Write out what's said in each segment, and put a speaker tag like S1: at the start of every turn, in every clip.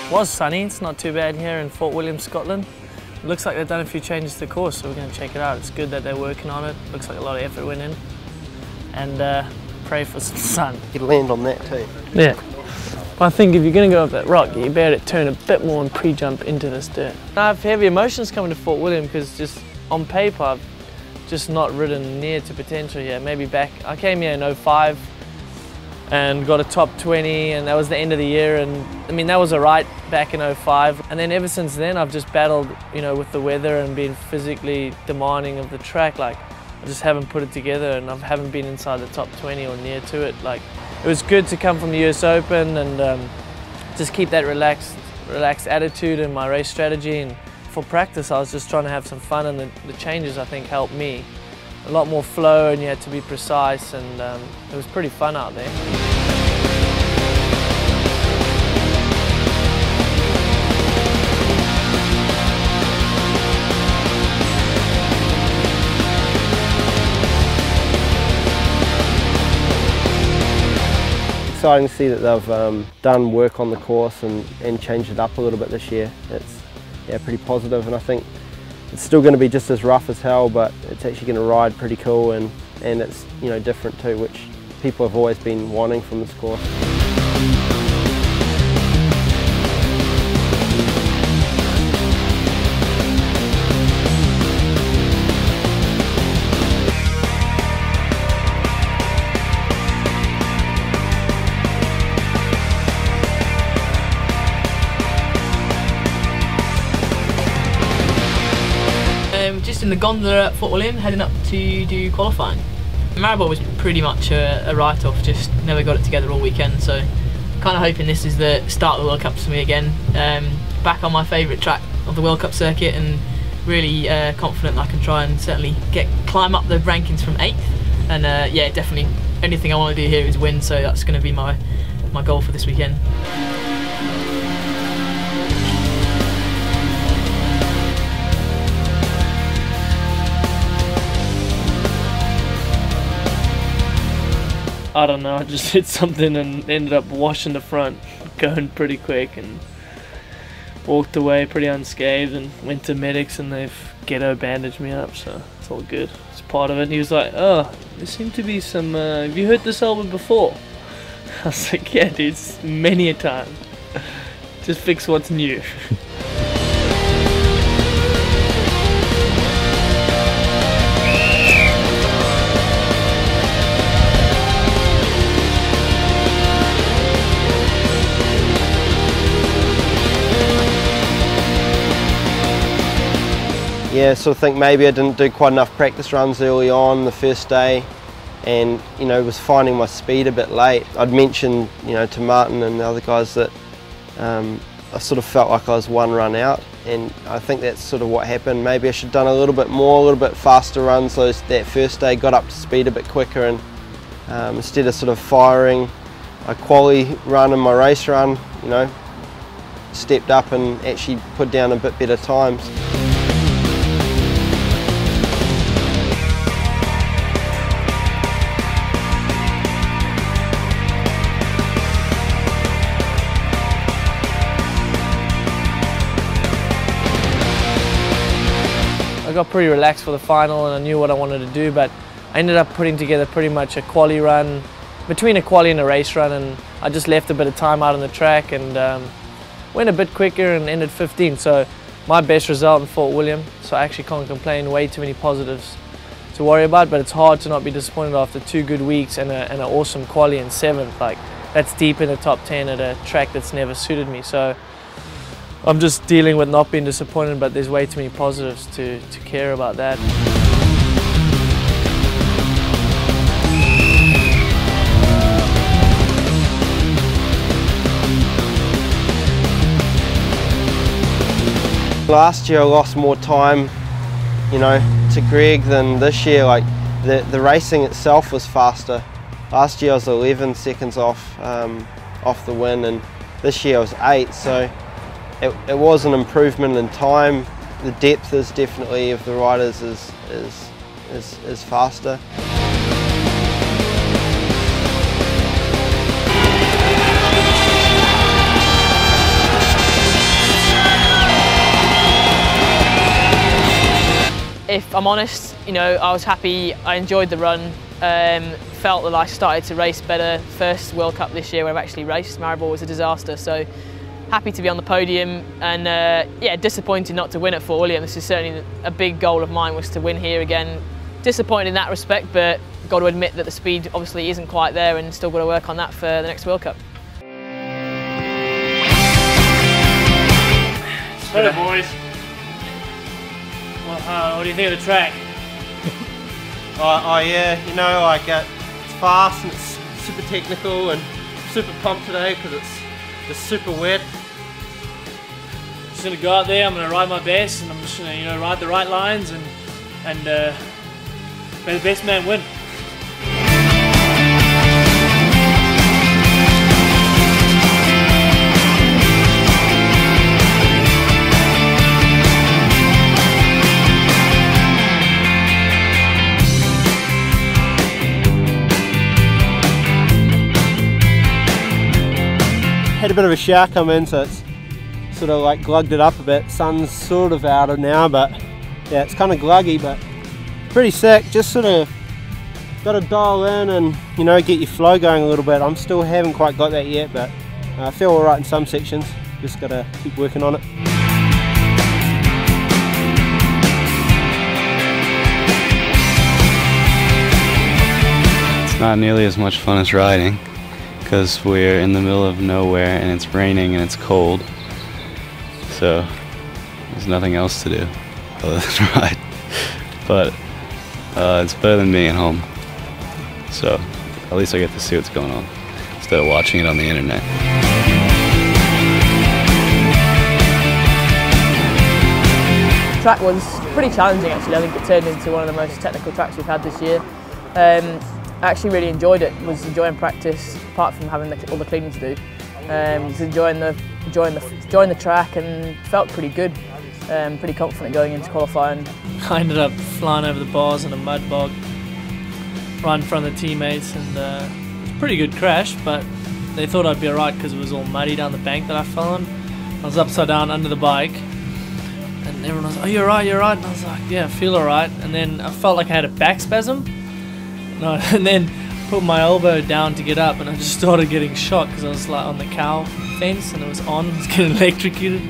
S1: It was sunny, it's not too bad here in Fort William, Scotland. It looks like they've done a few changes to the course, so we're going to check it out. It's good that they're working on it. Looks like a lot of effort went in. And pray for some sun.
S2: You could land on that too.
S1: Yeah. But I think if you're going to go up that rock, you better turn a bit more and pre-jump into this dirt. I have heavy emotions coming to Fort William because just on paper, I've just not ridden near to potential here. Maybe back, I came here in 05 and got a top 20, and that was the end of the year, and I mean that was alright back in 05, and then ever since then I've just battled, you know, with the weather and been physically demanding of the track. Like, I just haven't put it together, and I haven't been inside the top 20 or near to it. Like, it was good to come from the US Open and just keep that relaxed attitude in my race strategy, and for practice I was just trying to have some fun, and the changes I think helped me. A lot more flow, and you had to be precise, and it was pretty fun out there.
S2: Exciting to see that they've done work on the course and changed it up a little bit this year. It's pretty positive, and I think it's still going to be just as rough as hell, but it's actually going to ride pretty cool, and it's, you know, different too, which people have always been wanting from this course.
S3: Just in the gondola at Fort William, heading up to do qualifying. Maribor was pretty much a write-off, just never got it together all weekend, so kind of hoping this is the start of the World Cups for me again. Back on my favourite track of the World Cup circuit, and really confident I can try and certainly climb up the rankings from 8th. And yeah, definitely anything I want to do here is win, so that's going to be my goal for this weekend.
S1: I don't know, I just hit something and ended up washing the front, going pretty quick, and walked away pretty unscathed, and went to medics and they've ghetto bandaged me up, so it's all good. It's part of it. And he was like, oh, there seem to be some, have you heard this album before? I was like, yeah dude, many a time. Just fix what's new.
S2: Yeah, so I think maybe I didn't do quite enough practice runs early on the first day, and, you know, was finding my speed a bit late. I'd mentioned, you know, to Martin and the other guys that I sort of felt like I was one run out, and I think that's sort of what happened. Maybe I should have done a little bit more, a little bit faster runs that first day, got up to speed a bit quicker, and instead of sort of firing a quali run and my race run, you know, stepped up and actually put down a bit better times.
S1: I got pretty relaxed for the final, and I knew what I wanted to do, but I ended up putting together pretty much a quali run, between a quali and a race run, and I just left a bit of time out on the track and went a bit quicker and ended 15th. So my best result in Fort William, so I actually can't complain. Way too many positives to worry about, but it's hard to not be disappointed after 2 good weeks and an awesome quali in 7th. Like, that's deep in the top 10 at a track that's never suited me. So I'm just dealing with not being disappointed, but there's way too many positives to care about that.
S2: Last year I lost more time, you know, to Greg than this year. Like, the racing itself was faster. Last year I was 11 seconds off the win, and this year I was 8, so it was an improvement in time. The depth is definitely, of the riders, is faster.
S3: if I'm honest, you know, I was happy, I enjoyed the run, felt that I started to race better. First World Cup this year where I've actually raced, Maribor was a disaster, so happy to be on the podium, and yeah, disappointed not to win at Fort William. This is certainly a big goal of mine, was to win here again. Disappointed in that respect, but got to admit that the speed obviously isn't quite there, and still got to work on that for the next World Cup.
S4: Hello boys. What do you think of the track?
S2: Yeah, you know, like it's fast and it's super technical and super pumped today because it's just super wet.
S4: Just gonna go out there, I'm gonna ride my best, and I'm just gonna, you know, ride the right lines and may the best man win.
S2: Had a bit of a shower come in, so it's sort of like glugged it up a bit. Sun's sort of out of now, but yeah, it's kind of gluggy, but pretty sick. Just sort of got to dial in and, you know, get your flow going a little bit. I'm still haven't quite got that yet, but I feel all right in some sections. Just got to keep working on it.
S5: It's not nearly as much fun as riding, because we're in the middle of nowhere and it's raining and it's cold, so there's nothing else to do other than ride. But it's better than being at home, so at least I get to see what's going on instead of watching it on the internet.
S3: The track was pretty challenging actually. I think it turned into one of the most technical tracks we've had this year. I actually really enjoyed it. Was enjoying practice apart from having all the cleaning to do. Was enjoying the track and felt pretty good. Pretty confident going into qualifying.
S4: I ended up flying over the bars in a mud bog right in front of the teammates, and it was a pretty good crash, but they thought I'd be alright because it was all muddy down the bank that I fell on. I was upside down under the bike, and everyone was, "Oh, you're right, you're right." And I was like, "Yeah, I feel alright." And then I felt like I had a back spasm. And then put my elbow down to get up, and I just started getting shocked because I was like on the cow fence and it was on, it was getting electrocuted.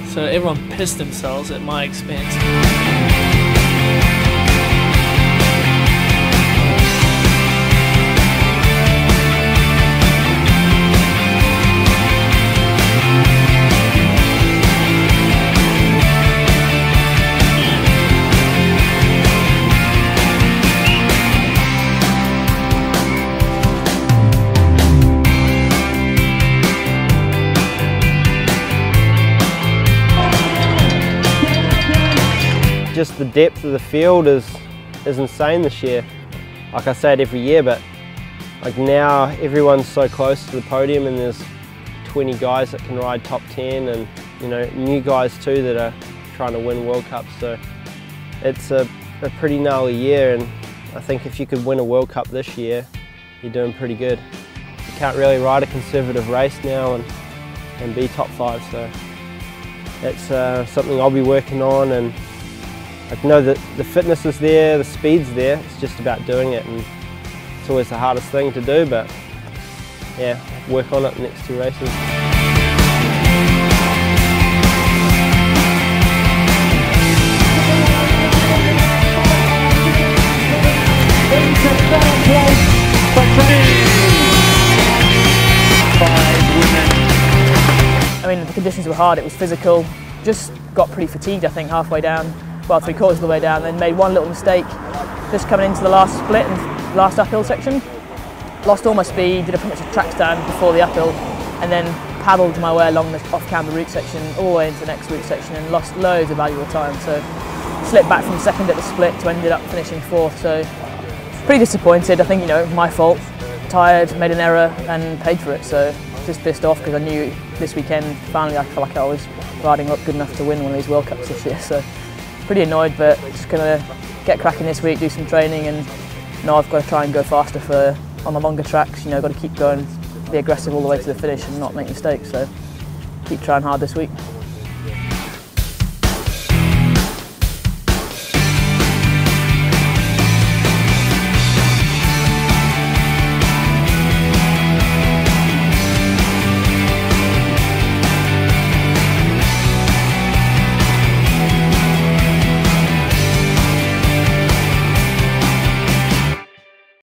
S4: So everyone pissed themselves at my expense.
S2: Just the depth of the field is insane this year. Like I say it every year, but like now everyone's so close to the podium, and there's 20 guys that can ride top 10, and, you know, new guys too that are trying to win World Cups. So it's a pretty gnarly year, and I think if you could win a World Cup this year, you're doing pretty good. You can't really ride a conservative race now and be top 5, so it's something I'll be working on. And I know that the fitness is there, the speed's there, it's just about doing it, and it's always the hardest thing to do, but yeah, work on it the next 2 races.
S3: I mean, the conditions were hard, it was physical. Just got pretty fatigued, I think, halfway down. Well, 3/4 of the way down, then made one little mistake just coming into the last split and last uphill section. Lost all my speed, did a pretty much a track stand before the uphill, and then paddled my way along the off-camber route section all the way into the next route section and lost loads of valuable time. So slipped back from second at the split to ended up finishing 4th. So pretty disappointed. I think, you know, my fault. Tired, made an error and paid for it. So just pissed off because I knew this weekend finally I felt like I was riding up good enough to win one of these World Cups this year. So pretty annoyed, but just gonna get cracking this week, do some training, and now I've got to try and go faster on the longer tracks. You know, got to keep going, be aggressive all the way to the finish and not make mistakes. So keep trying hard this week.